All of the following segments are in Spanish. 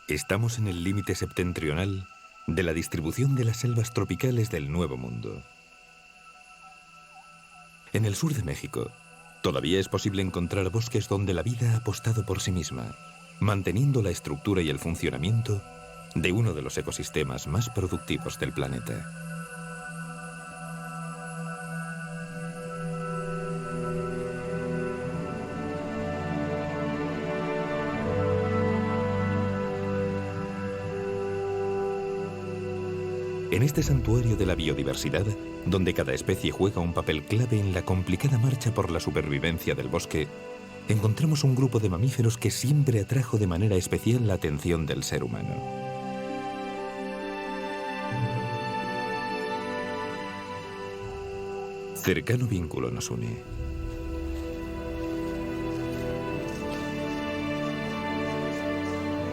Estamos en el límite septentrional de la distribución de las selvas tropicales del Nuevo Mundo. En el sur de México, todavía es posible encontrar bosques donde la vida ha apostado por sí misma, manteniendo la estructura y el funcionamiento de uno de los ecosistemas más productivos del planeta. En este santuario de la biodiversidad, donde cada especie juega un papel clave en la complicada marcha por la supervivencia del bosque, encontramos un grupo de mamíferos que siempre atrajo de manera especial la atención del ser humano. Cercano vínculo nos une.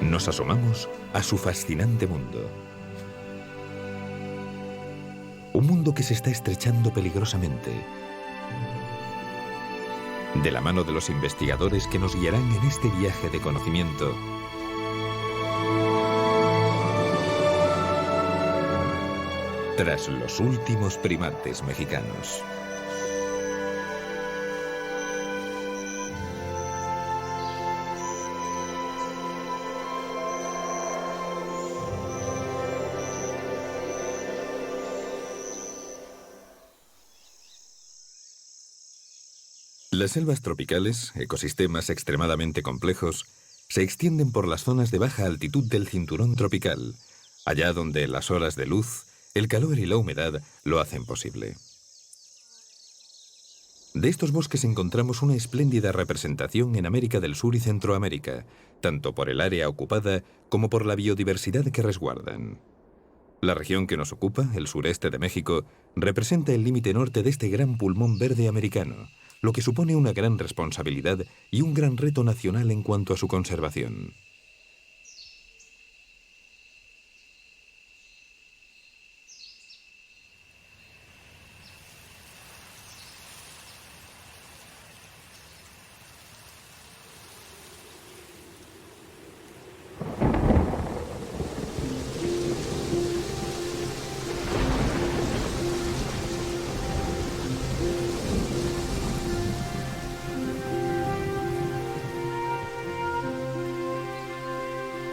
Nos asomamos a su fascinante mundo. Un mundo que se está estrechando peligrosamente. De la mano de los investigadores que nos guiarán en este viaje de conocimiento, tras los últimos primates mexicanos. Las selvas tropicales, ecosistemas extremadamente complejos, se extienden por las zonas de baja altitud del cinturón tropical, allá donde las horas de luz, el calor y la humedad lo hacen posible. De estos bosques encontramos una espléndida representación en América del Sur y Centroamérica, tanto por el área ocupada como por la biodiversidad que resguardan. La región que nos ocupa, el sureste de México, representa el límite norte de este gran pulmón verde americano, lo que supone una gran responsabilidad y un gran reto nacional en cuanto a su conservación.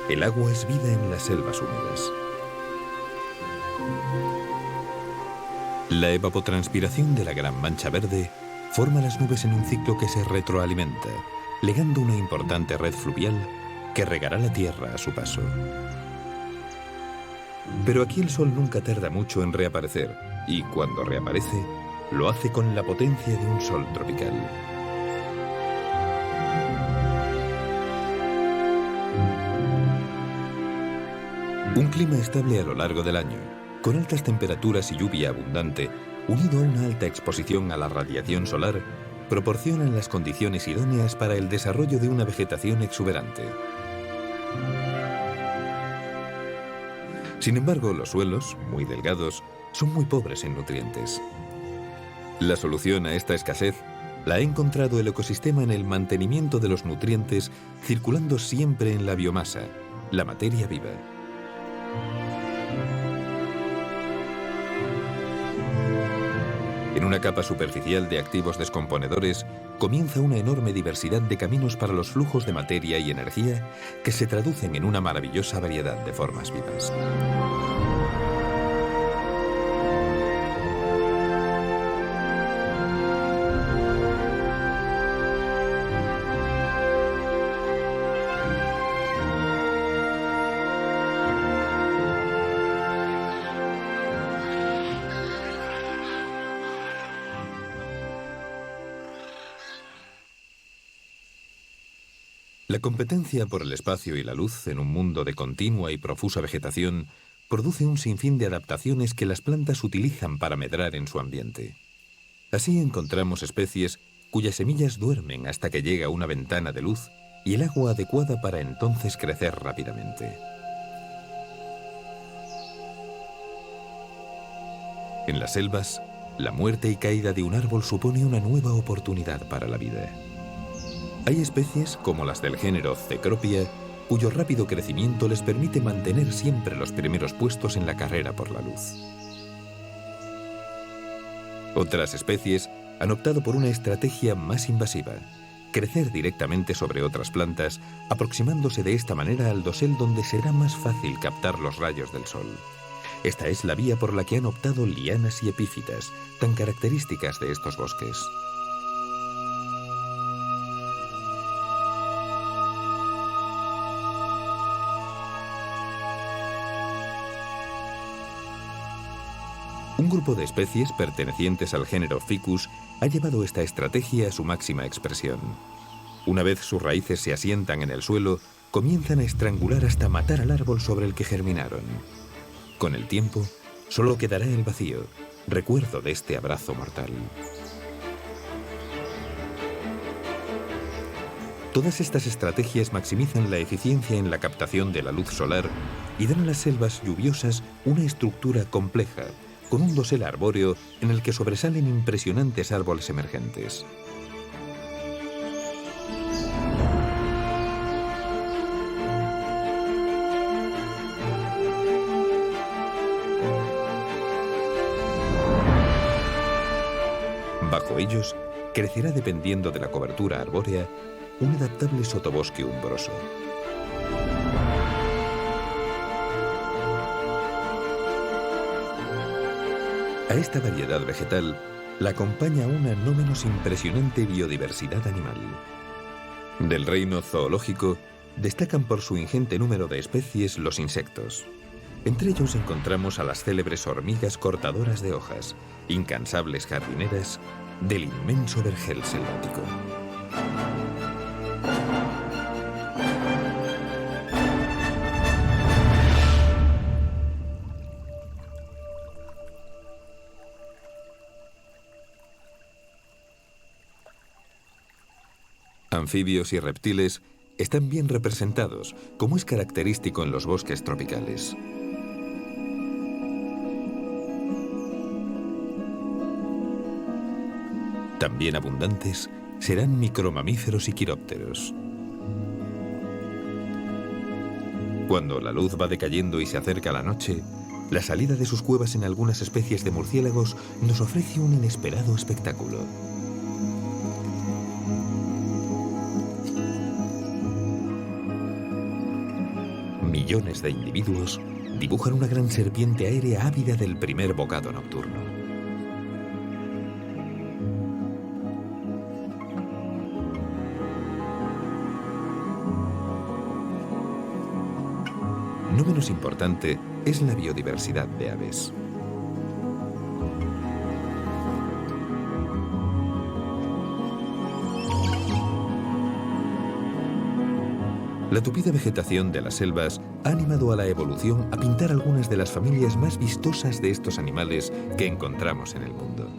El agua es vida en las selvas húmedas. La evapotranspiración de la gran mancha verde forma las nubes en un ciclo que se retroalimenta, legando una importante red fluvial que regará la tierra a su paso. Pero aquí el sol nunca tarda mucho en reaparecer, y cuando reaparece, lo hace con la potencia de un sol tropical. Un clima estable a lo largo del año, con altas temperaturas y lluvia abundante, unido a una alta exposición a la radiación solar, proporcionan las condiciones idóneas para el desarrollo de una vegetación exuberante. Sin embargo, los suelos, muy delgados, son muy pobres en nutrientes. La solución a esta escasez la ha encontrado el ecosistema en el mantenimiento de los nutrientes circulando siempre en la biomasa, la materia viva. En una capa superficial de activos descomponedores comienza una enorme diversidad de caminos para los flujos de materia y energía que se traducen en una maravillosa variedad de formas vivas. La competencia por el espacio y la luz en un mundo de continua y profusa vegetación produce un sinfín de adaptaciones que las plantas utilizan para medrar en su ambiente. Así encontramos especies cuyas semillas duermen hasta que llega una ventana de luz y el agua adecuada para entonces crecer rápidamente. En las selvas, la muerte y caída de un árbol supone una nueva oportunidad para la vida. Hay especies, como las del género Cecropia, cuyo rápido crecimiento les permite mantener siempre los primeros puestos en la carrera por la luz. Otras especies han optado por una estrategia más invasiva: crecer directamente sobre otras plantas, aproximándose de esta manera al dosel donde será más fácil captar los rayos del sol. Esta es la vía por la que han optado lianas y epífitas, tan características de estos bosques. Un grupo de especies pertenecientes al género Ficus ha llevado esta estrategia a su máxima expresión. Una vez sus raíces se asientan en el suelo, comienzan a estrangular hasta matar al árbol sobre el que germinaron. Con el tiempo, solo quedará el vacío, recuerdo de este abrazo mortal. Todas estas estrategias maximizan la eficiencia en la captación de la luz solar y dan a las selvas lluviosas una estructura compleja, con un dosel arbóreo en el que sobresalen impresionantes árboles emergentes. Bajo ellos, crecerá, dependiendo de la cobertura arbórea, un adaptable sotobosque umbroso. A esta variedad vegetal la acompaña una no menos impresionante biodiversidad animal. Del reino zoológico destacan por su ingente número de especies los insectos. Entre ellos encontramos a las célebres hormigas cortadoras de hojas, incansables jardineras del inmenso vergel selvático. Anfibios y reptiles están bien representados, como es característico en los bosques tropicales. También abundantes serán micromamíferos y quirópteros. Cuando la luz va decayendo y se acerca la noche, la salida de sus cuevas en algunas especies de murciélagos nos ofrece un inesperado espectáculo. Millones de individuos dibujan una gran serpiente aérea ávida del primer bocado nocturno. No menos importante es la biodiversidad de aves. La tupida vegetación de las selvas ha animado a la evolución a pintar algunas de las familias más vistosas de estos animales que encontramos en el mundo.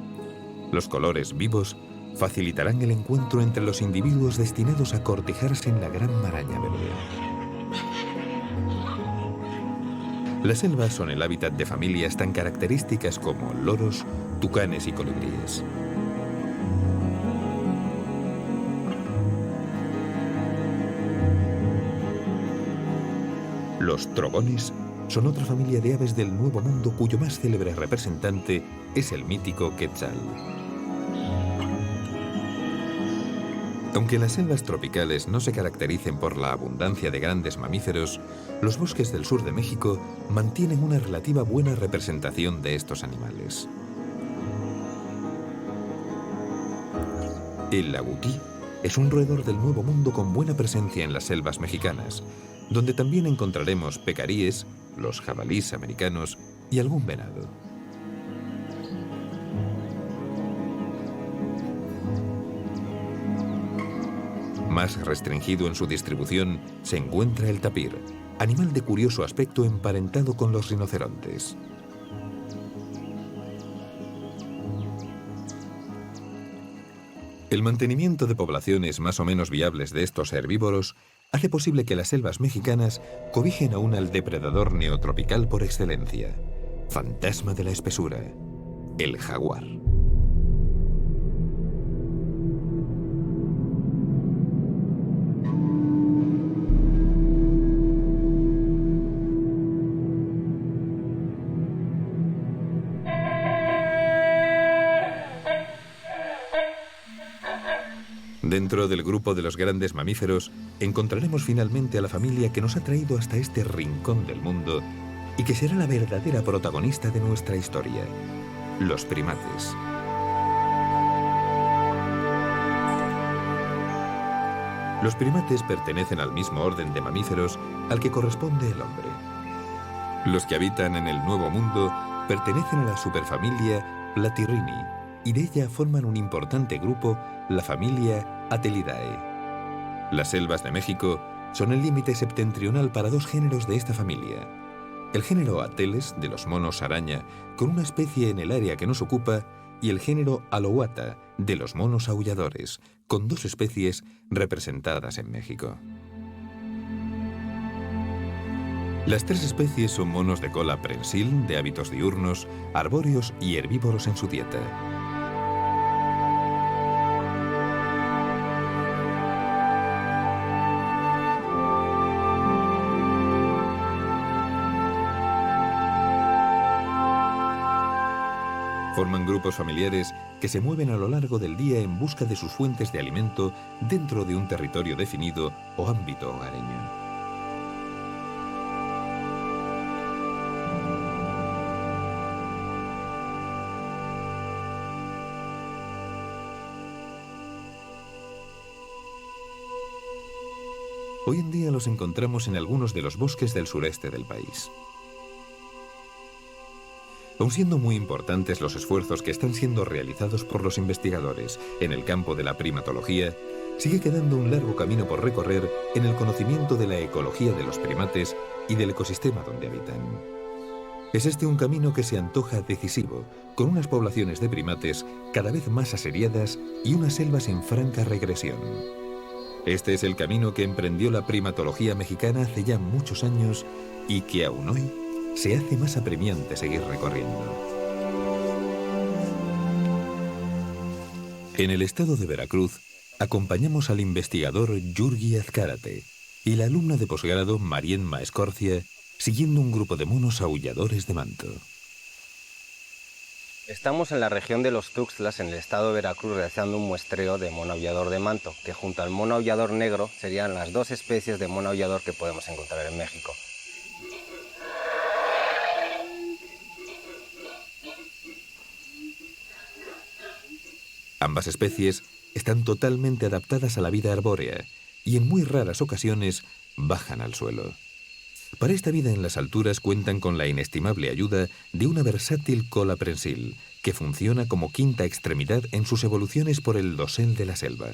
Los colores vivos facilitarán el encuentro entre los individuos destinados a cortejarse en la gran maraña verde. Las selvas son el hábitat de familias tan características como loros, tucanes y colibríes. Los trogones son otra familia de aves del Nuevo Mundo cuyo más célebre representante es el mítico quetzal. Aunque las selvas tropicales no se caractericen por la abundancia de grandes mamíferos, los bosques del sur de México mantienen una relativa buena representación de estos animales. El agutí es un roedor del Nuevo Mundo con buena presencia en las selvas mexicanas, donde también encontraremos pecaríes, los jabalíes americanos y algún venado. Más restringido en su distribución se encuentra el tapir, animal de curioso aspecto emparentado con los rinocerontes. El mantenimiento de poblaciones más o menos viables de estos herbívoros hace posible que las selvas mexicanas cobijen aún al depredador neotropical por excelencia, fantasma de la espesura, el jaguar. Dentro del grupo de los grandes mamíferos, encontraremos finalmente a la familia que nos ha traído hasta este rincón del mundo y que será la verdadera protagonista de nuestra historia, los primates. Los primates pertenecen al mismo orden de mamíferos al que corresponde el hombre. Los que habitan en el Nuevo Mundo pertenecen a la superfamilia Platyrrhini y de ella forman un importante grupo, la familia Atelidae. Las selvas de México son el límite septentrional para dos géneros de esta familia. El género Ateles, de los monos araña, con una especie en el área que nos ocupa, y el género Alouatta, de los monos aulladores, con dos especies representadas en México. Las tres especies son monos de cola prensil, de hábitos diurnos, arbóreos y herbívoros en su dieta. Forman grupos familiares que se mueven a lo largo del día en busca de sus fuentes de alimento dentro de un territorio definido o ámbito hogareño. Hoy en día los encontramos en algunos de los bosques del sureste del país. Aun siendo muy importantes los esfuerzos que están siendo realizados por los investigadores en el campo de la primatología, sigue quedando un largo camino por recorrer en el conocimiento de la ecología de los primates y del ecosistema donde habitan. Es este un camino que se antoja decisivo, con unas poblaciones de primates cada vez más asediadas y unas selvas en franca regresión. Este es el camino que emprendió la primatología mexicana hace ya muchos años y que aún hoy se hace más apremiante seguir recorriendo. En el estado de Veracruz, acompañamos al investigador Yurgi Azcárate y la alumna de posgrado Marienma Escorcia, siguiendo un grupo de monos aulladores de manto. Estamos en la región de los Tuxtlas, en el estado de Veracruz, realizando un muestreo de mono aullador de manto, que junto al mono aullador negro serían las dos especies de mono aullador que podemos encontrar en México. Ambas especies están totalmente adaptadas a la vida arbórea y en muy raras ocasiones bajan al suelo. Para esta vida en las alturas cuentan con la inestimable ayuda de una versátil cola prensil, que funciona como quinta extremidad en sus evoluciones por el dosel de la selva.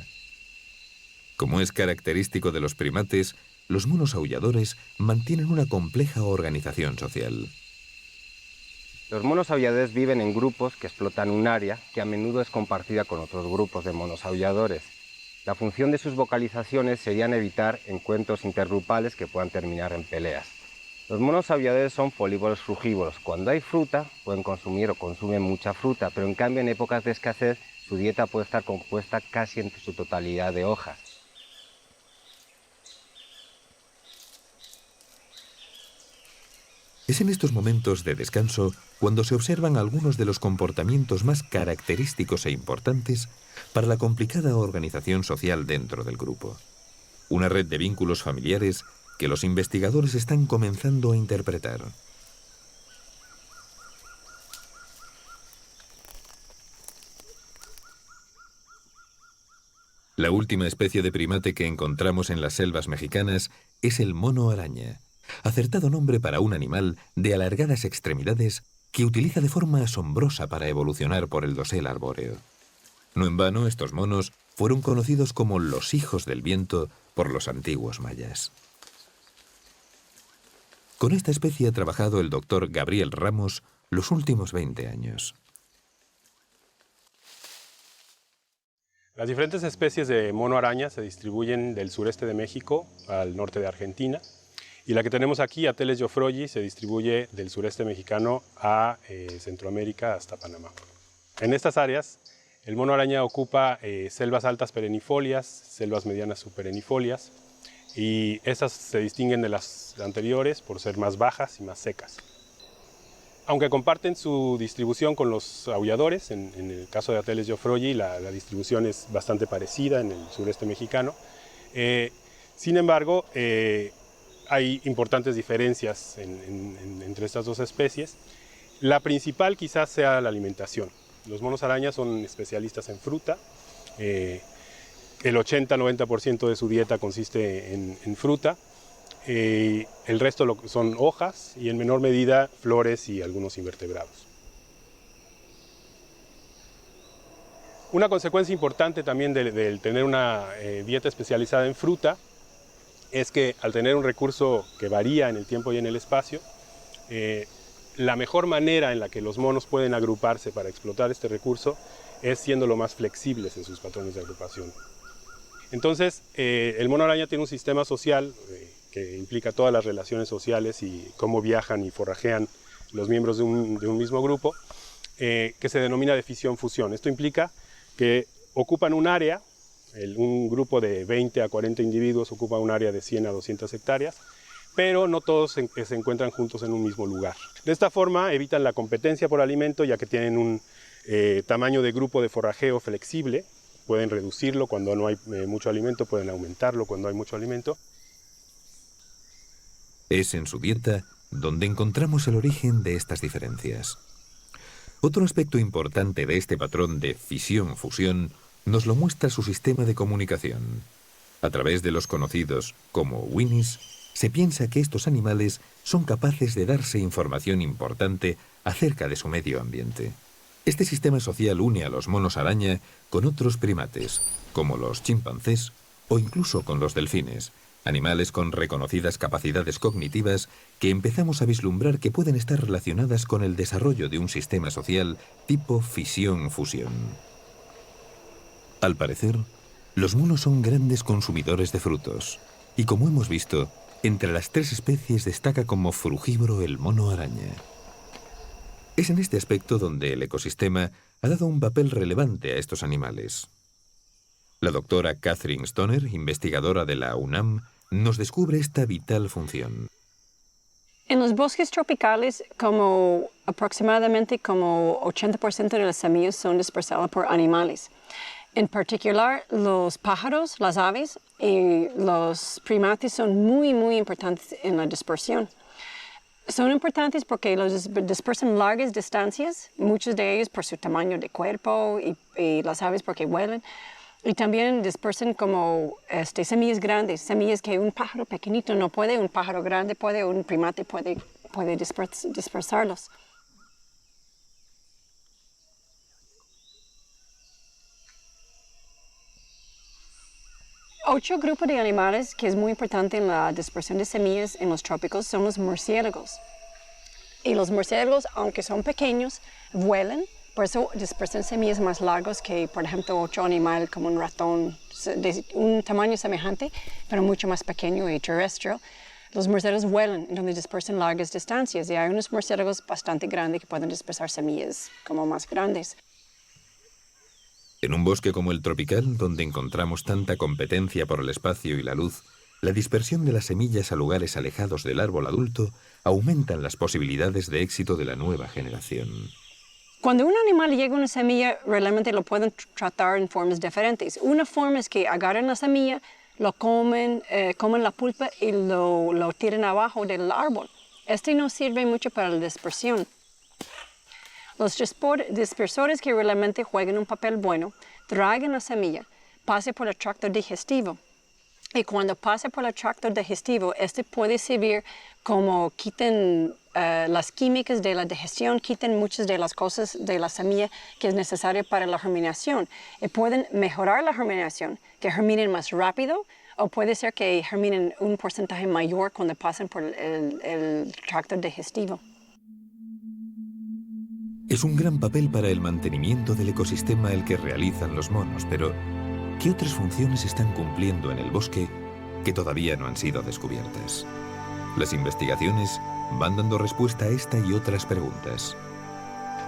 Como es característico de los primates, los monos aulladores mantienen una compleja organización social. Los monos aulladores viven en grupos que explotan un área que a menudo es compartida con otros grupos de monos aulladores. La función de sus vocalizaciones serían evitar encuentros intergrupales que puedan terminar en peleas. Los monos aulladores son folívoros frugívoros. Cuando hay fruta, pueden consumir o consumen mucha fruta, pero en cambio en épocas de escasez, su dieta puede estar compuesta casi en su totalidad de hojas. Es en estos momentos de descanso cuando se observan algunos de los comportamientos más característicos e importantes para la complicada organización social dentro del grupo. Una red de vínculos familiares que los investigadores están comenzando a interpretar. La última especie de primate que encontramos en las selvas mexicanas es el mono araña, acertado nombre para un animal de alargadas extremidades que utiliza de forma asombrosa para evolucionar por el dosel arbóreo. No en vano, estos monos fueron conocidos como los hijos del viento por los antiguos mayas. Con esta especie ha trabajado el doctor Gabriel Ramos los últimos 20 años. Las diferentes especies de mono araña se distribuyen del sureste de México al norte de Argentina. Y la que tenemos aquí, Ateles geoffroyi, se distribuye del sureste mexicano a Centroamérica hasta Panamá. En estas áreas, el mono araña ocupa selvas altas perennifolias, selvas medianas subperennifolias, y estas se distinguen de las anteriores por ser más bajas y más secas. Aunque comparten su distribución con los aulladores, en el caso de Ateles geoffroyi la distribución es bastante parecida en el sureste mexicano. Sin embargo, hay importantes diferencias entre estas dos especies. La principal quizás sea la alimentación. Los monos arañas son especialistas en fruta. El 80-90% de su dieta consiste en fruta. El resto son hojas y en menor medida flores y algunos invertebrados. Una consecuencia importante también del tener una dieta especializada en fruta es que al tener un recurso que varía en el tiempo y en el espacio, la mejor manera en la que los monos pueden agruparse para explotar este recurso es siendo lo más flexibles en sus patrones de agrupación. Entonces, el mono araña tiene un sistema social que implica todas las relaciones sociales y cómo viajan y forrajean los miembros de un mismo grupo, que se denomina de fisión-fusión. Esto implica que ocupan un área, un grupo de 20 a 40 individuos ocupa un área de 100 a 200 hectáreas, pero no todos se encuentran juntos en un mismo lugar. De esta forma evitan la competencia por alimento, ya que tienen un tamaño de grupo de forrajeo flexible. Pueden reducirlo cuando no hay mucho alimento, pueden aumentarlo cuando hay mucho alimento. Es en su dieta donde encontramos el origen de estas diferencias. Otro aspecto importante de este patrón de fisión-fusión nos lo muestra su sistema de comunicación. A través de los conocidos como Winnies, se piensa que estos animales son capaces de darse información importante acerca de su medio ambiente. Este sistema social une a los monos araña con otros primates, como los chimpancés o incluso con los delfines, animales con reconocidas capacidades cognitivas que empezamos a vislumbrar que pueden estar relacionadas con el desarrollo de un sistema social tipo fisión-fusión. Al parecer, los monos son grandes consumidores de frutos, y como hemos visto, entre las tres especies destaca como frugívoro el mono araña. Es en este aspecto donde el ecosistema ha dado un papel relevante a estos animales. La doctora Catherine Stoner, investigadora de la UNAM, nos descubre esta vital función. En los bosques tropicales, aproximadamente como 80% de las semillas son dispersadas por animales. En particular, los pájaros, las aves y los primates son muy importantes en la dispersión. Son importantes porque los dispersan largas distancias, muchos de ellos por su tamaño de cuerpo y las aves porque vuelan. Y también dispersan como semillas grandes, semillas que un pájaro pequeñito no puede, un pájaro grande puede, un primate puede dispersarlos. Otro grupo de animales que es muy importante en la dispersión de semillas en los trópicos son los murciélagos. Y los murciélagos, aunque son pequeños, vuelan. Por eso dispersan semillas más largas que, por ejemplo, otro animal como un ratón, de un tamaño semejante, pero mucho más pequeño y terrestre. Los murciélagos vuelan, donde dispersan largas distancias, y hay unos murciélagos bastante grandes que pueden dispersar semillas como más grandes. En un bosque como el tropical, donde encontramos tanta competencia por el espacio y la luz, la dispersión de las semillas a lugares alejados del árbol adulto aumentan las posibilidades de éxito de la nueva generación. Cuando un animal llega a una semilla, realmente lo pueden tratar en formas diferentes. Una forma es que agarran la semilla, lo comen la pulpa y lo tiran abajo del árbol. Este no sirve mucho para la dispersión. Los dispersores que realmente juegan un papel bueno, tragan la semilla, pase por el tracto digestivo. Y cuando pasa por el tracto digestivo, este puede servir como quitan las químicas de la digestión, quitan muchas de las cosas de la semilla que es necesaria para la germinación. Y pueden mejorar la germinación, que germinen más rápido, o puede ser que germinen un porcentaje mayor cuando pasan por el tracto digestivo. Es un gran papel para el mantenimiento del ecosistema el que realizan los monos, pero ¿qué otras funciones están cumpliendo en el bosque que todavía no han sido descubiertas? Las investigaciones van dando respuesta a esta y otras preguntas.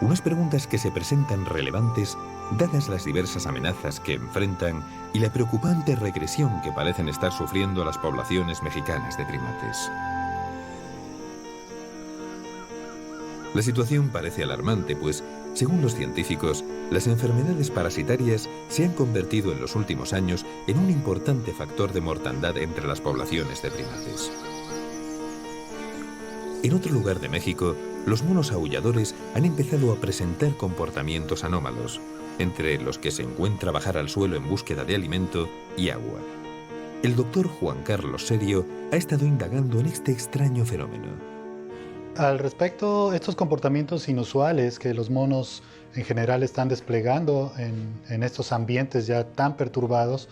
Unas preguntas que se presentan relevantes dadas las diversas amenazas que enfrentan y la preocupante regresión que parecen estar sufriendo las poblaciones mexicanas de primates. La situación parece alarmante, pues, según los científicos, las enfermedades parasitarias se han convertido en los últimos años en un importante factor de mortandad entre las poblaciones de primates. En otro lugar de México, los monos aulladores han empezado a presentar comportamientos anómalos, entre los que se encuentra bajar al suelo en búsqueda de alimento y agua. El doctor Juan Carlos Serio ha estado indagando en este extraño fenómeno. Al respecto, estos comportamientos inusuales que los monos en general están desplegando en estos ambientes ya tan perturbados,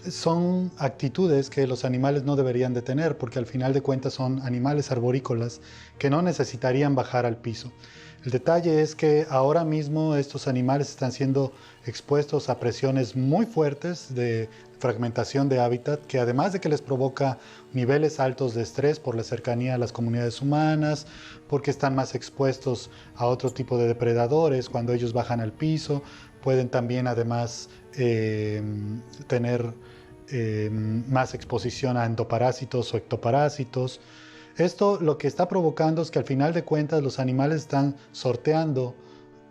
son actitudes que los animales no deberían de tener, porque al final de cuentas son animales arborícolas que no necesitarían bajar al piso. El detalle es que ahora mismo estos animales están siendo expuestos a presiones muy fuertes de fragmentación de hábitat, que además de que les provoca niveles altos de estrés por la cercanía a las comunidades humanas, porque están más expuestos a otro tipo de depredadores cuando ellos bajan al piso, pueden también además tener más exposición a endoparásitos o ectoparásitos. Esto lo que está provocando es que al final de cuentas los animales están sorteando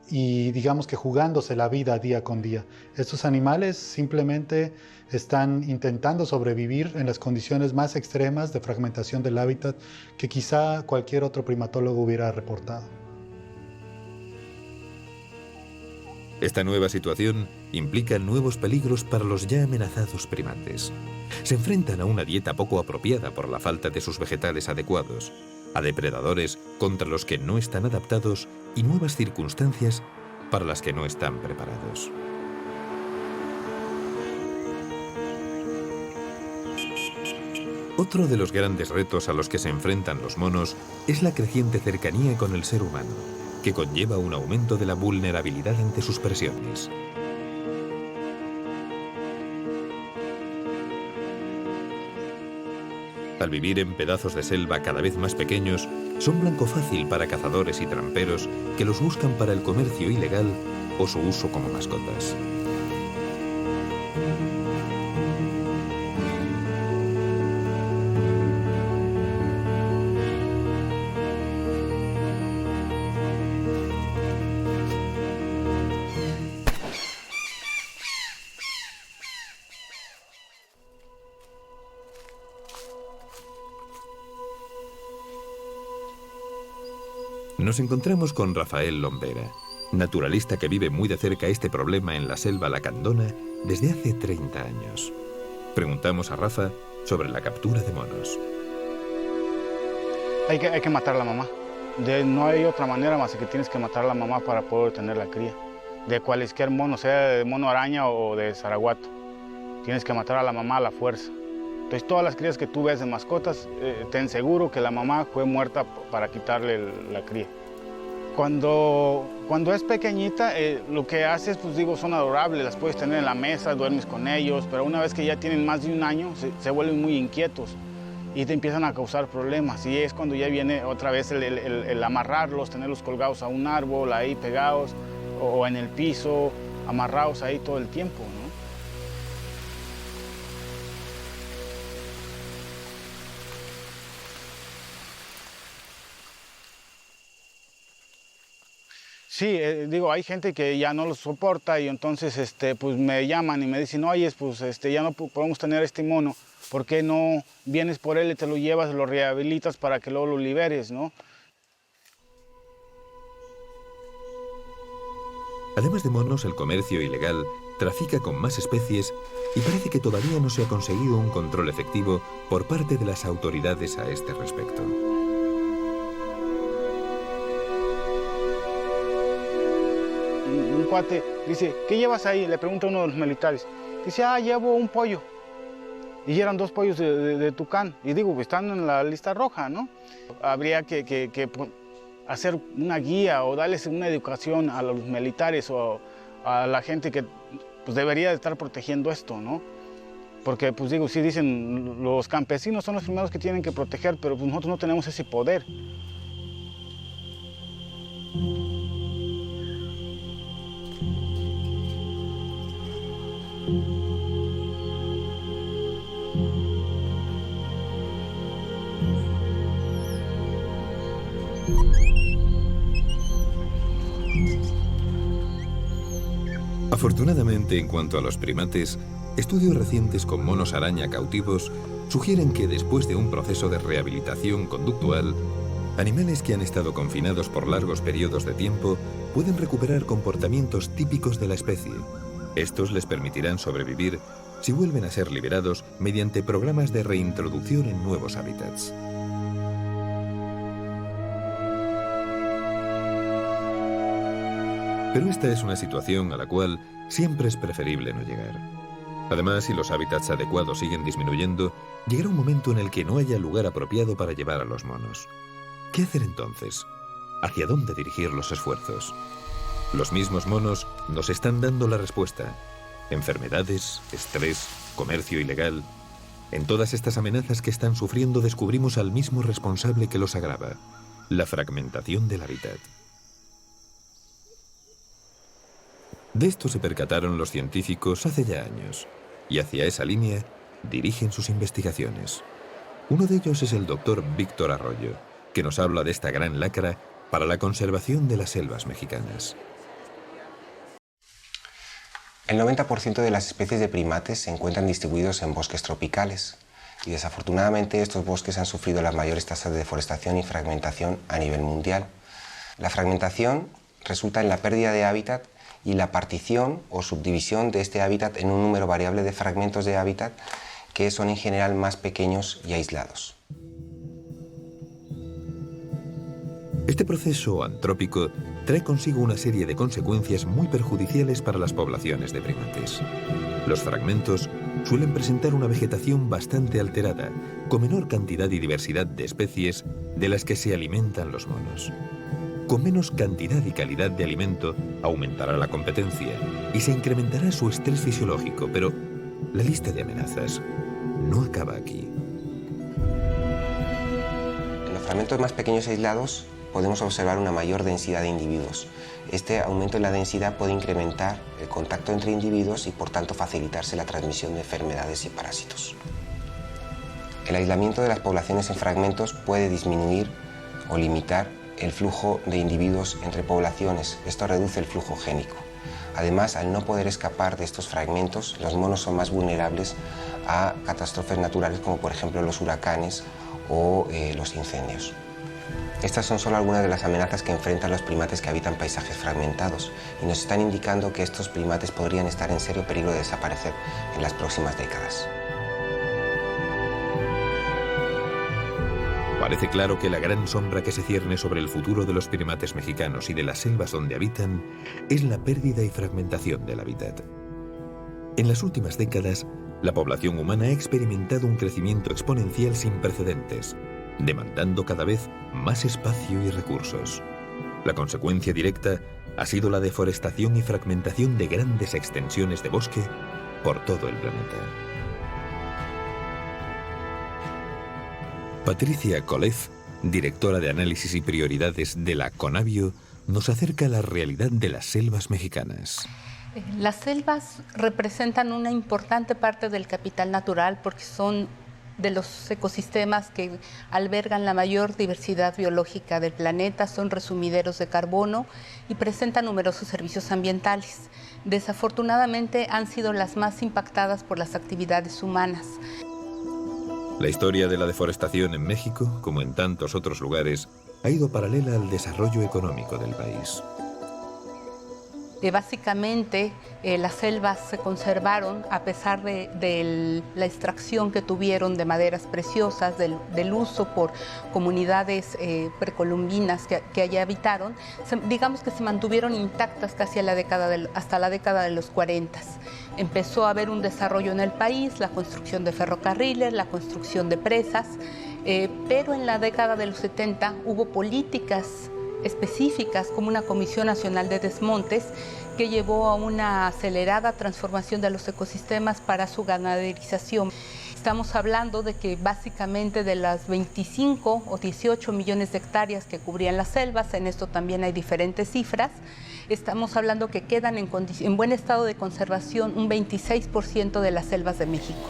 y digamos que jugándose la vida día con día. Estos animales simplemente están intentando sobrevivir en las condiciones más extremas de fragmentación del hábitat que quizá cualquier otro primatólogo hubiera reportado. Esta nueva situación implica nuevos peligros para los ya amenazados primates. Se enfrentan a una dieta poco apropiada por la falta de sus vegetales adecuados, a depredadores contra los que no están adaptados y nuevas circunstancias para las que no están preparados. Otro de los grandes retos a los que se enfrentan los monos es la creciente cercanía con el ser humano, que conlleva un aumento de la vulnerabilidad ante sus presiones. Al vivir en pedazos de selva cada vez más pequeños, son blanco fácil para cazadores y tramperos que los buscan para el comercio ilegal o su uso como mascotas. Nos encontramos con Rafael Lombera, naturalista que vive muy de cerca este problema en la selva lacandona desde hace 30 años. Preguntamos a Rafa sobre la captura de monos. Hay que matar a la mamá. No hay otra manera más que tienes que matar a la mamá para poder tener la cría. De cualquier mono, sea de mono araña o de zaraguato. Tienes que matar a la mamá a la fuerza. Entonces todas las crías que tú ves de mascotas, ten seguro que la mamá fue muerta para quitarle la cría. Cuando es pequeñita, lo que haces, pues digo, son adorables, las puedes tener en la mesa, duermes con ellos, pero una vez que ya tienen más de un año, se vuelven muy inquietos y te empiezan a causar problemas. Y es cuando ya viene otra vez el amarrarlos, tenerlos colgados a un árbol, ahí pegados, o en el piso, amarrados ahí todo el tiempo, ¿no? Sí, digo, hay gente que ya no lo soporta y entonces pues me llaman y me dicen, oye, pues ya no podemos tener este mono, ¿por qué no vienes por él y te lo llevas, lo rehabilitas para que luego lo liberes, ¿no? Además de monos, el comercio ilegal trafica con más especies y parece que todavía no se ha conseguido un control efectivo por parte de las autoridades a este respecto. Un cuate dice, ¿qué llevas ahí? Le pregunta a uno de los militares. Dice, llevo un pollo. Y eran 2 pollos de tucán. Y digo, están en la lista roja, ¿no? Habría que hacer una guía o darles una educación a los militares o a la gente que pues, debería de estar protegiendo esto, ¿no? Porque, pues digo, sí dicen, los campesinos son los primeros que tienen que proteger, pero pues, nosotros no tenemos ese poder. Afortunadamente, en cuanto a los primates, estudios recientes con monos araña cautivos sugieren que después de un proceso de rehabilitación conductual, animales que han estado confinados por largos periodos de tiempo pueden recuperar comportamientos típicos de la especie. Estos les permitirán sobrevivir si vuelven a ser liberados mediante programas de reintroducción en nuevos hábitats. Pero esta es una situación a la cual siempre es preferible no llegar. Además, si los hábitats adecuados siguen disminuyendo, llegará un momento en el que no haya lugar apropiado para llevar a los monos. ¿Qué hacer entonces? ¿Hacia dónde dirigir los esfuerzos? Los mismos monos nos están dando la respuesta. Enfermedades, estrés, comercio ilegal. En todas estas amenazas que están sufriendo descubrimos al mismo responsable que los agrava: la fragmentación del hábitat. De esto se percataron los científicos hace ya años, y hacia esa línea dirigen sus investigaciones. Uno de ellos es el doctor Víctor Arroyo, que nos habla de esta gran lacra para la conservación de las selvas mexicanas. El 90% de las especies de primates se encuentran distribuidos en bosques tropicales, y desafortunadamente estos bosques han sufrido las mayores tasas de deforestación y fragmentación a nivel mundial. La fragmentación resulta en la pérdida de hábitat y la partición o subdivisión de este hábitat en un número variable de fragmentos de hábitat que son en general más pequeños y aislados. Este proceso antrópico trae consigo una serie de consecuencias muy perjudiciales para las poblaciones de primates. Los fragmentos suelen presentar una vegetación bastante alterada, con menor cantidad y diversidad de especies de las que se alimentan los monos. Con menos cantidad y calidad de alimento aumentará la competencia y se incrementará su estrés fisiológico, pero la lista de amenazas no acaba aquí. En los fragmentos más pequeños y aislados podemos observar una mayor densidad de individuos. Este aumento en la densidad puede incrementar el contacto entre individuos y por tanto facilitarse la transmisión de enfermedades y parásitos. El aislamiento de las poblaciones en fragmentos puede disminuir o limitar el flujo de individuos entre poblaciones. Esto reduce el flujo génico. Además, al no poder escapar de estos fragmentos, los monos son más vulnerables a catástrofes naturales como por ejemplo los huracanes o los incendios. Estas son solo algunas de las amenazas que enfrentan los primates que habitan paisajes fragmentados y nos están indicando que estos primates podrían estar en serio peligro de desaparecer en las próximas décadas. Parece claro que la gran sombra que se cierne sobre el futuro de los primates mexicanos y de las selvas donde habitan es la pérdida y fragmentación del hábitat. En las últimas décadas, la población humana ha experimentado un crecimiento exponencial sin precedentes, demandando cada vez más espacio y recursos. La consecuencia directa ha sido la deforestación y fragmentación de grandes extensiones de bosque por todo el planeta. Patricia Kolev, directora de Análisis y Prioridades de la Conavio, nos acerca a la realidad de las selvas mexicanas. Las selvas representan una importante parte del capital natural porque son de los ecosistemas que albergan la mayor diversidad biológica del planeta, son resumideros de carbono y presentan numerosos servicios ambientales. Desafortunadamente han sido las más impactadas por las actividades humanas. La historia de la deforestación en México, como en tantos otros lugares, ha ido paralela al desarrollo económico del país. Básicamente, las selvas se conservaron a pesar de la extracción que tuvieron de maderas preciosas, del uso por comunidades precolombinas que allá habitaron. Digamos que se mantuvieron intactas casi hasta la década de los 40. Empezó a haber un desarrollo en el país, la construcción de ferrocarriles, la construcción de presas, pero en la década de los 70 hubo políticas específicas como una Comisión Nacional de Desmontes que llevó a una acelerada transformación de los ecosistemas para su ganaderización. Estamos hablando de que básicamente de las 25 o 18 millones de hectáreas que cubrían las selvas, en esto también hay diferentes cifras, estamos hablando que quedan en buen estado de conservación un 26% de las selvas de México.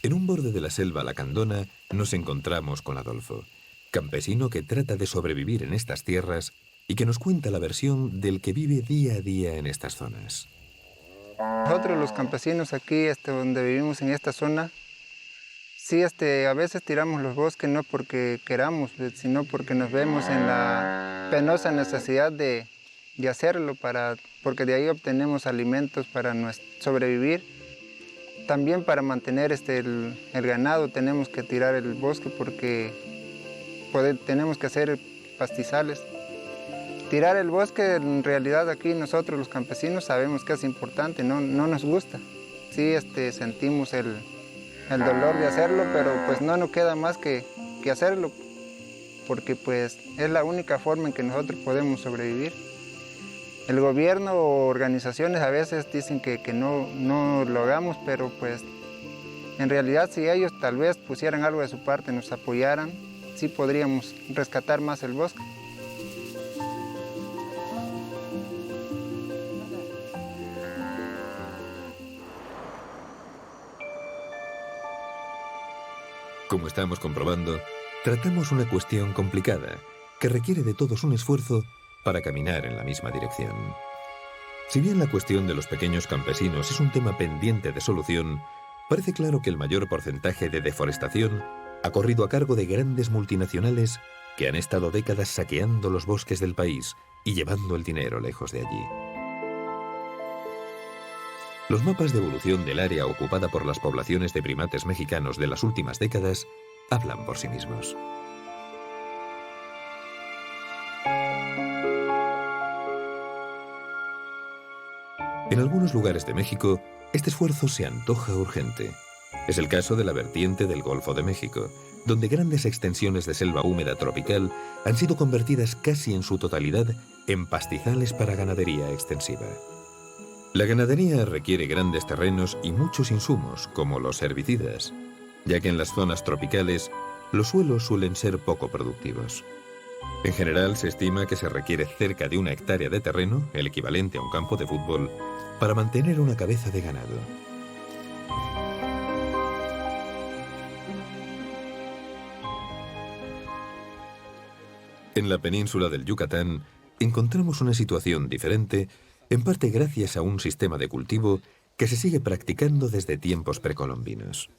En un borde de la selva lacandona nos encontramos con Adolfo, campesino que trata de sobrevivir en estas tierras y que nos cuenta la versión del que vive día a día en estas zonas. Nosotros los campesinos aquí, donde vivimos en esta zona, sí, a veces tiramos los bosques no porque queramos, sino porque nos vemos en la penosa necesidad de hacerlo, porque de ahí obtenemos alimentos para sobrevivir. También para mantener el ganado tenemos que tirar el bosque porque tenemos que hacer pastizales. Tirar el bosque, en realidad aquí nosotros los campesinos sabemos que es importante, no nos gusta. Sí, sentimos el dolor de hacerlo, pero pues no nos queda más que hacerlo, porque pues es la única forma en que nosotros podemos sobrevivir. El gobierno o organizaciones a veces dicen que no lo hagamos, pero pues en realidad si ellos tal vez pusieran algo de su parte, nos apoyaran, sí podríamos rescatar más el bosque. Como estamos comprobando, tratamos una cuestión complicada que requiere de todos un esfuerzo para caminar en la misma dirección. Si bien la cuestión de los pequeños campesinos es un tema pendiente de solución, parece claro que el mayor porcentaje de deforestación ha corrido a cargo de grandes multinacionales que han estado décadas saqueando los bosques del país y llevando el dinero lejos de allí. Los mapas de evolución del área ocupada por las poblaciones de primates mexicanos de las últimas décadas hablan por sí mismos. En algunos lugares de México, este esfuerzo se antoja urgente. Es el caso de la vertiente del Golfo de México, donde grandes extensiones de selva húmeda tropical han sido convertidas casi en su totalidad en pastizales para ganadería extensiva. La ganadería requiere grandes terrenos y muchos insumos, como los herbicidas, ya que en las zonas tropicales los suelos suelen ser poco productivos. En general, se estima que se requiere cerca de 1 hectárea de terreno, el equivalente a un campo de fútbol, para mantener una cabeza de ganado. En la península del Yucatán encontramos una situación diferente, en parte gracias a un sistema de cultivo que se sigue practicando desde tiempos precolombinos.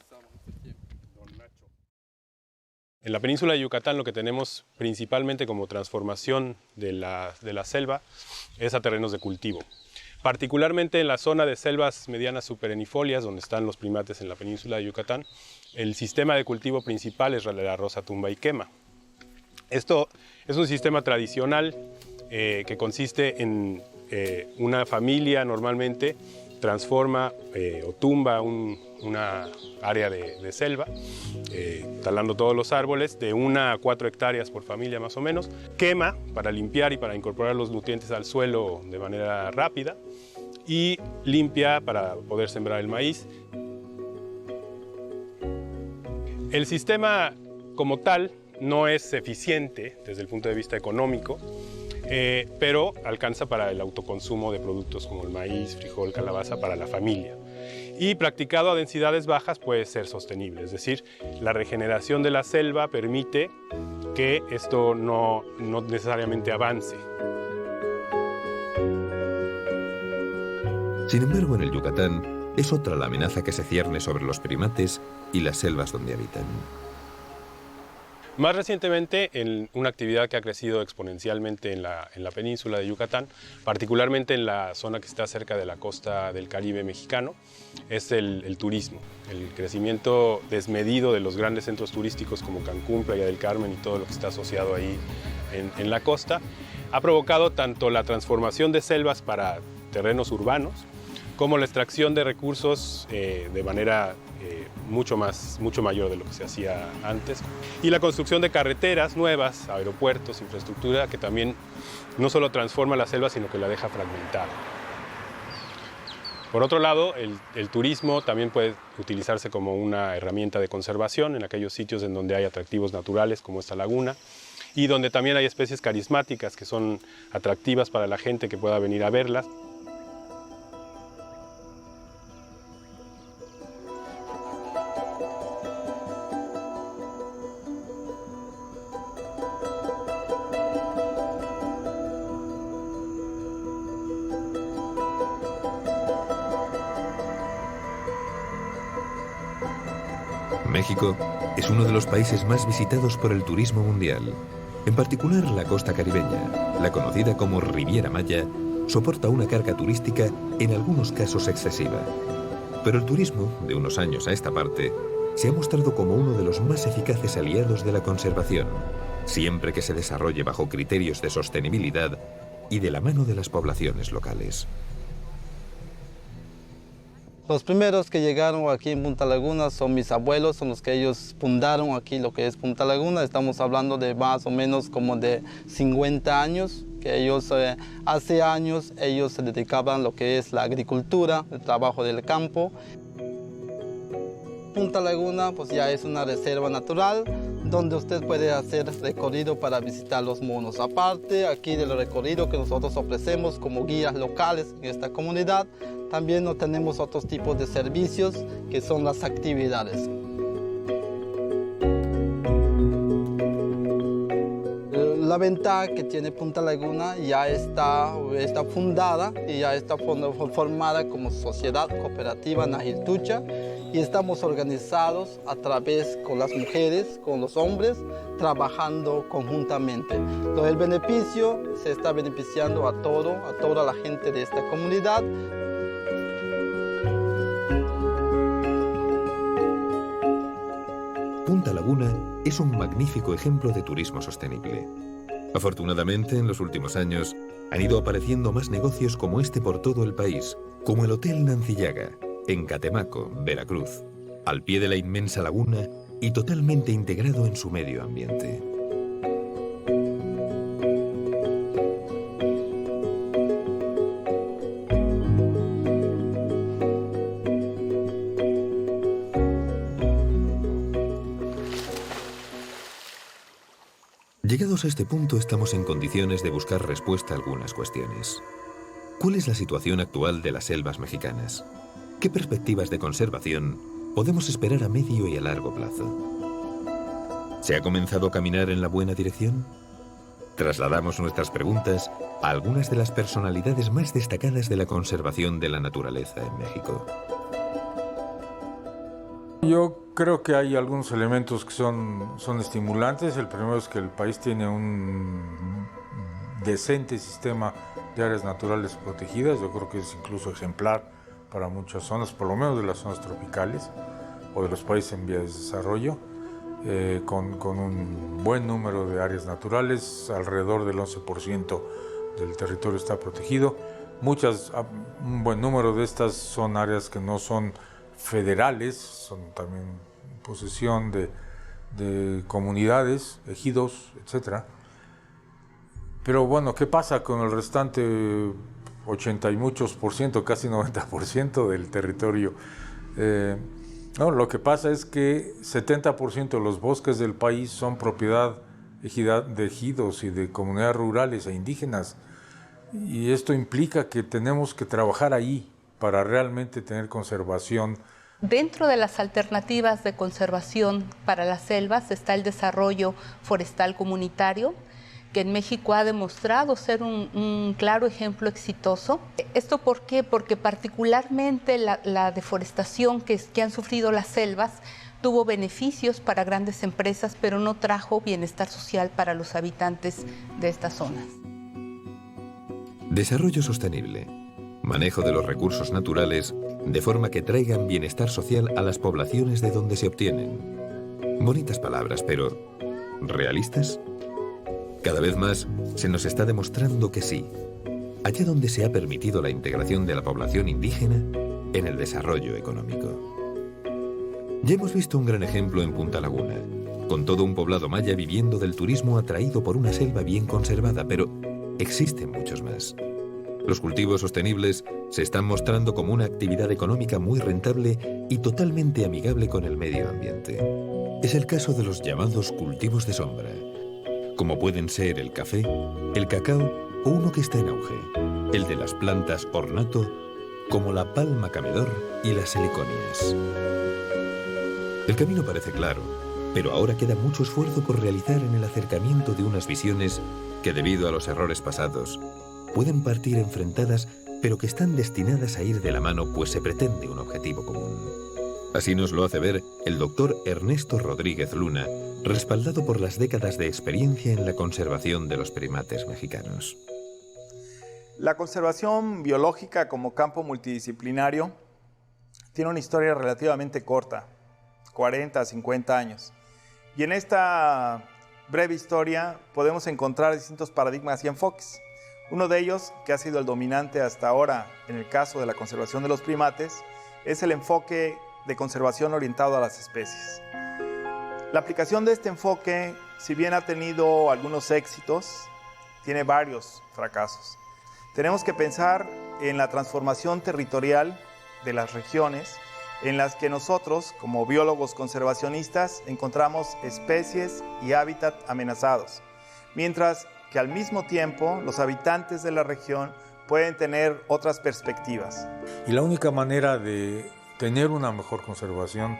En la península de Yucatán lo que tenemos principalmente como transformación de la selva es a terrenos de cultivo. Particularmente en la zona de selvas medianas superenifolias, donde están los primates en la península de Yucatán, el sistema de cultivo principal es la rosa tumba y quema. Esto es un sistema tradicional que consiste en una familia normalmente transforma o tumba una área de selva, talando todos los árboles, de 1 a 4 hectáreas por familia más o menos, quema para limpiar y para incorporar los nutrientes al suelo de manera rápida, y limpia para poder sembrar el maíz. El sistema como tal no es eficiente desde el punto de vista económico, pero alcanza para el autoconsumo de productos como el maíz, frijol, calabaza para la familia. Y practicado a densidades bajas puede ser sostenible, es decir, la regeneración de la selva permite que esto no necesariamente avance. Sin embargo, en el Yucatán es otra la amenaza que se cierne sobre los primates y las selvas donde habitan. Más recientemente, en una actividad que ha crecido exponencialmente en la península de Yucatán, particularmente en la zona que está cerca de la costa del Caribe mexicano, es el turismo. El crecimiento desmedido de los grandes centros turísticos como Cancún, Playa del Carmen y todo lo que está asociado ahí en la costa, ha provocado tanto la transformación de selvas para terrenos urbanos, como la extracción de recursos de manera mucho mayor de lo que se hacía antes, y la construcción de carreteras nuevas, aeropuertos, infraestructura, que también no solo transforma la selva, sino que la deja fragmentada. Por otro lado, el turismo también puede utilizarse como una herramienta de conservación en aquellos sitios en donde hay atractivos naturales, como esta laguna, y donde también hay especies carismáticas que son atractivas para la gente que pueda venir a verlas. México es uno de los países más visitados por el turismo mundial. En particular, la costa caribeña, la conocida como Riviera Maya, soporta una carga turística en algunos casos excesiva. Pero el turismo, de unos años a esta parte, se ha mostrado como uno de los más eficaces aliados de la conservación, siempre que se desarrolle bajo criterios de sostenibilidad y de la mano de las poblaciones locales. Los primeros que llegaron aquí en Punta Laguna son mis abuelos, son los que ellos fundaron aquí lo que es Punta Laguna. Estamos hablando de más o menos como de 50 años, que ellos hace años ellos se dedicaban a lo que es la agricultura, el trabajo del campo. Punta Laguna pues ya es una reserva natural donde usted puede hacer recorrido para visitar los monos. Aparte aquí del recorrido que nosotros ofrecemos como guías locales en esta comunidad, también no tenemos otros tipos de servicios que son las actividades. La ventaja que tiene Punta Laguna ya está fundada y ya está formada como sociedad cooperativa Najiltucha y estamos organizados a través con las mujeres, con los hombres, trabajando conjuntamente. El beneficio se está beneficiando a toda la gente de esta comunidad. Punta Laguna es un magnífico ejemplo de turismo sostenible. Afortunadamente, en los últimos años, han ido apareciendo más negocios como este por todo el país, como el Hotel Nancillaga, en Catemaco, Veracruz, al pie de la inmensa laguna y totalmente integrado en su medio ambiente. Llegados a este punto, estamos en condiciones de buscar respuesta a algunas cuestiones. ¿Cuál es la situación actual de las selvas mexicanas? ¿Qué perspectivas de conservación podemos esperar a medio y a largo plazo? ¿Se ha comenzado a caminar en la buena dirección? Trasladamos nuestras preguntas a algunas de las personalidades más destacadas de la conservación de la naturaleza en México. Yo creo que hay algunos elementos que son estimulantes. El primero es que el país tiene un decente sistema de áreas naturales protegidas. Yo creo que es incluso ejemplar para muchas zonas, por lo menos de las zonas tropicales o de los países en vías de desarrollo, con un buen número de áreas naturales. Alrededor del 11% del territorio está protegido. Un buen número de estas son áreas que no son federales, son también posesión de comunidades, ejidos, etc. Pero bueno, ¿qué pasa con el restante 80 y muchos por ciento, casi 90% del territorio? Lo que pasa es que 70% de los bosques del país son propiedad de ejidos y de comunidades rurales e indígenas, y esto implica que tenemos que trabajar ahí para realmente tener conservación. Dentro de las alternativas de conservación para las selvas está el desarrollo forestal comunitario, que en México ha demostrado ser un claro ejemplo exitoso. ¿Esto por qué? Porque particularmente la deforestación que han sufrido las selvas tuvo beneficios para grandes empresas, pero no trajo bienestar social para los habitantes de estas zonas. Desarrollo sostenible. Manejo de los recursos naturales de forma que traigan bienestar social a las poblaciones de donde se obtienen. Bonitas palabras, pero ¿realistas? Cada vez más se nos está demostrando que sí. Allá donde se ha permitido la integración de la población indígena en el desarrollo económico. Ya hemos visto un gran ejemplo en Punta Laguna, con todo un poblado maya viviendo del turismo atraído por una selva bien conservada, pero existen muchos más. Los cultivos sostenibles se están mostrando como una actividad económica muy rentable y totalmente amigable con el medio ambiente. Es el caso de los llamados cultivos de sombra, como pueden ser el café, el cacao o uno que está en auge, el de las plantas ornato, como la palma camedor y las heliconias. El camino parece claro, pero ahora queda mucho esfuerzo por realizar en el acercamiento de unas visiones que, debido a los errores pasados, pueden partir enfrentadas, pero que están destinadas a ir de la mano, pues se pretende un objetivo común. Así nos lo hace ver el doctor Ernesto Rodríguez Luna, respaldado por las décadas de experiencia en la conservación de los primates mexicanos. La conservación biológica como campo multidisciplinario tiene una historia relativamente corta, 40 a 50 años. Y en esta breve historia podemos encontrar distintos paradigmas y enfoques. Uno de ellos, que ha sido el dominante hasta ahora en el caso de la conservación de los primates, es el enfoque de conservación orientado a las especies. La aplicación de este enfoque, si bien ha tenido algunos éxitos, tiene varios fracasos. Tenemos que pensar en la transformación territorial de las regiones en las que nosotros, como biólogos conservacionistas, encontramos especies y hábitat amenazados, mientras que al mismo tiempo los habitantes de la región pueden tener otras perspectivas. Y la única manera de tener una mejor conservación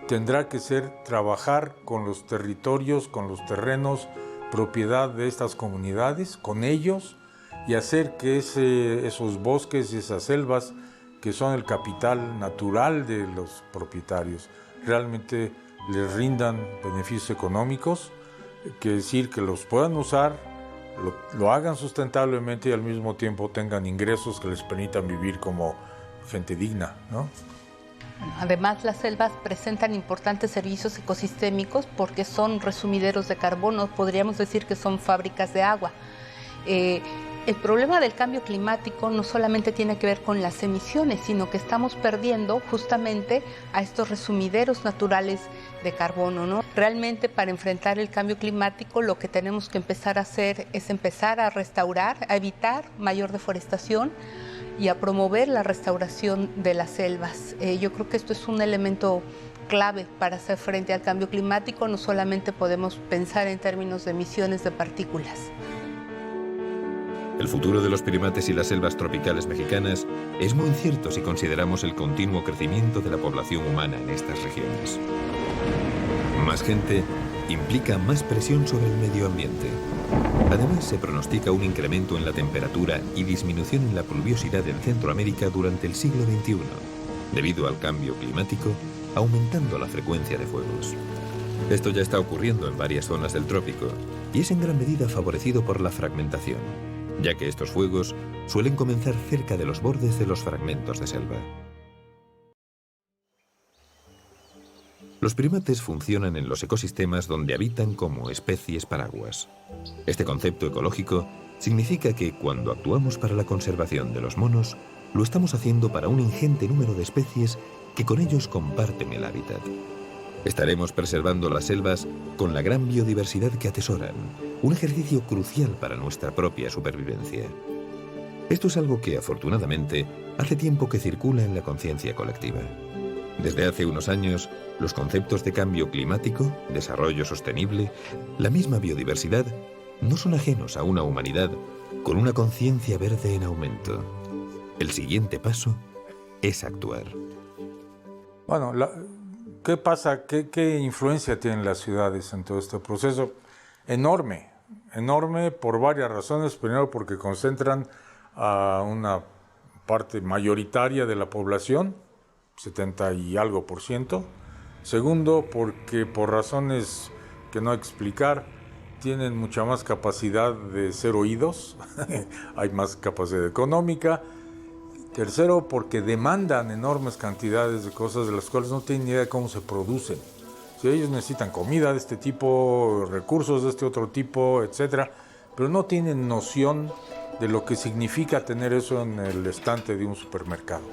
tendrá que ser trabajar con los territorios, con los terrenos, propiedad de estas comunidades, con ellos, y hacer que esos bosques y esas selvas, que son el capital natural de los propietarios, realmente les rindan beneficios económicos, que decir que los puedan usar, lo hagan sustentablemente y al mismo tiempo tengan ingresos que les permitan vivir como gente digna, ¿no? Además, las selvas presentan importantes servicios ecosistémicos porque son resumideros de carbono, podríamos decir que son fábricas de agua. El problema del cambio climático no solamente tiene que ver con las emisiones, sino que estamos perdiendo justamente a estos resumideros naturales de carbono, ¿no? Realmente, para enfrentar el cambio climático, lo que tenemos que empezar a hacer es empezar a restaurar, a evitar mayor deforestación y a promover la restauración de las selvas. Yo creo que esto es un elemento clave para hacer frente al cambio climático. No solamente podemos pensar en términos de emisiones de partículas. El futuro de los primates y las selvas tropicales mexicanas es muy incierto si consideramos el continuo crecimiento de la población humana en estas regiones. Más gente implica más presión sobre el medio ambiente. Además, se pronostica un incremento en la temperatura y disminución en la pluviosidad en Centroamérica durante el siglo XXI, debido al cambio climático, aumentando la frecuencia de fuegos. Esto ya está ocurriendo en varias zonas del trópico y es en gran medida favorecido por la fragmentación, ya que estos fuegos suelen comenzar cerca de los bordes de los fragmentos de selva. Los primates funcionan en los ecosistemas donde habitan como especies paraguas. Este concepto ecológico significa que cuando actuamos para la conservación de los monos, lo estamos haciendo para un ingente número de especies que con ellos comparten el hábitat. Estaremos preservando las selvas con la gran biodiversidad que atesoran, un ejercicio crucial para nuestra propia supervivencia. Esto es algo que, afortunadamente, hace tiempo que circula en la conciencia colectiva. Desde hace unos años, los conceptos de cambio climático, desarrollo sostenible, la misma biodiversidad, no son ajenos a una humanidad con una conciencia verde en aumento. El siguiente paso es actuar. Bueno, ¿qué pasa? ¿Qué influencia tienen las ciudades en todo este proceso? Enorme por varias razones. Primero, porque concentran a una parte mayoritaria de la población, 70 y algo %. Segundo, porque por razones que no hay que explicar, tienen mucha más capacidad de ser oídos, hay más capacidad económica. Tercero, porque demandan enormes cantidades de cosas de las cuales no tienen ni idea de cómo se producen. Si ellos necesitan comida de este tipo, recursos de este otro tipo, etcétera, pero no tienen noción de lo que significa tener eso en el estante de un supermercado.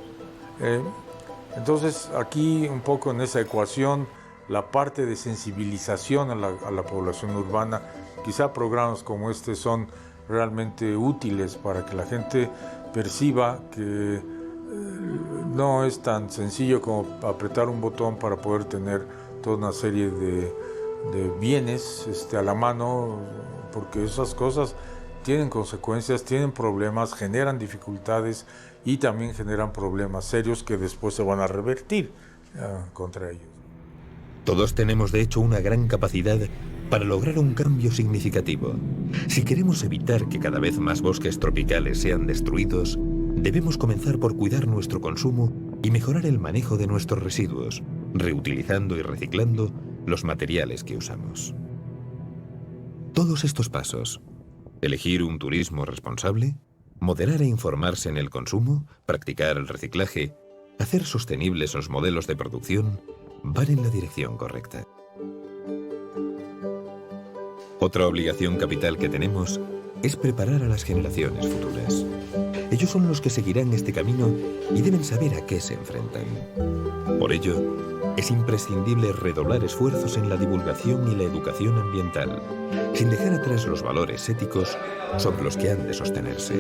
Entonces, aquí un poco en esa ecuación, la parte de sensibilización a la población urbana, quizá programas como este son realmente útiles para que la gente perciba que no es tan sencillo como apretar un botón para poder tener toda una serie de bienes a la mano, porque esas cosas tienen consecuencias, tienen problemas, generan dificultades y también generan problemas serios que después se van a revertir contra ellos. Todos tenemos de hecho una gran capacidad para lograr un cambio significativo. Si queremos evitar que cada vez más bosques tropicales sean destruidos, debemos comenzar por cuidar nuestro consumo y mejorar el manejo de nuestros residuos, reutilizando y reciclando los materiales que usamos. Todos estos pasos, elegir un turismo responsable, moderar e informarse en el consumo, practicar el reciclaje, hacer sostenibles los modelos de producción, van en la dirección correcta. Otra obligación capital que tenemos es preparar a las generaciones futuras. Ellos son los que seguirán este camino y deben saber a qué se enfrentan. Por ello, es imprescindible redoblar esfuerzos en la divulgación y la educación ambiental, sin dejar atrás los valores éticos sobre los que han de sostenerse.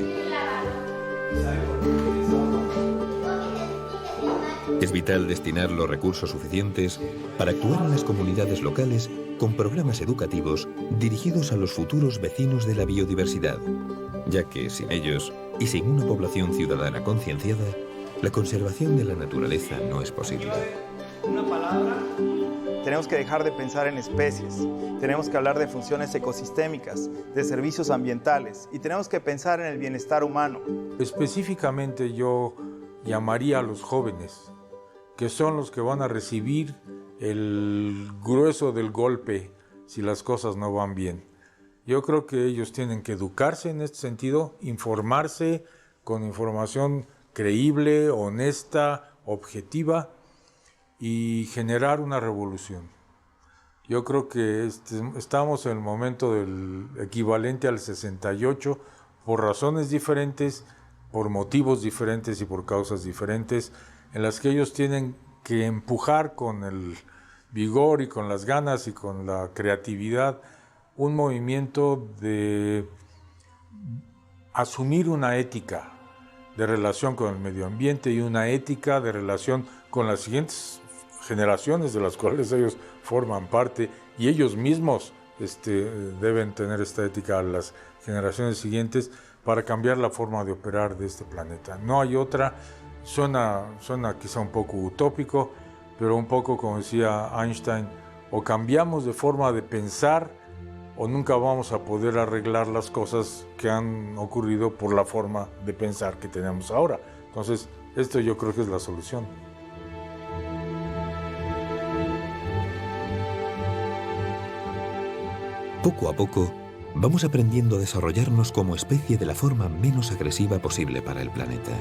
Es vital destinar los recursos suficientes para actuar en las comunidades locales con programas educativos dirigidos a los futuros vecinos de la biodiversidad, ya que sin ellos y sin una población ciudadana concienciada, la conservación de la naturaleza no es posible. Una palabra. Tenemos que dejar de pensar en especies, tenemos que hablar de funciones ecosistémicas, de servicios ambientales y tenemos que pensar en el bienestar humano. Específicamente yo llamaría a los jóvenes, que son los que van a recibir el grueso del golpe si las cosas no van bien. Yo creo que ellos tienen que educarse en este sentido, informarse con información creíble, honesta, objetiva y generar una revolución. Yo creo que estamos en el momento del equivalente al 68 por razones diferentes, por motivos diferentes y por causas diferentes, en las que ellos tienen que empujar con el vigor y con las ganas y con la creatividad un movimiento de asumir una ética de relación con el medio ambiente y una ética de relación con las siguientes generaciones de las cuales ellos forman parte, y ellos mismos deben tener esta ética a las generaciones siguientes para cambiar la forma de operar de este planeta. No hay otra. Suena quizá un poco utópico, pero un poco como decía Einstein, o cambiamos de forma de pensar o nunca vamos a poder arreglar las cosas que han ocurrido por la forma de pensar que tenemos ahora. Entonces, esto yo creo que es la solución. Poco a poco, vamos aprendiendo a desarrollarnos como especie de la forma menos agresiva posible para el planeta.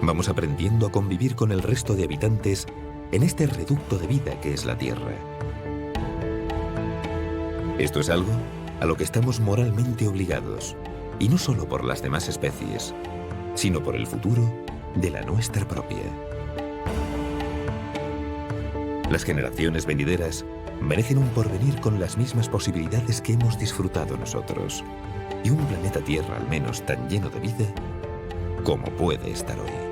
Vamos aprendiendo a convivir con el resto de habitantes en este reducto de vida que es la Tierra. Esto es algo a lo que estamos moralmente obligados, y no solo por las demás especies, sino por el futuro de la nuestra propia. Las generaciones venideras merecen un porvenir con las mismas posibilidades que hemos disfrutado nosotros, y un planeta Tierra al menos tan lleno de vida como puede estar hoy.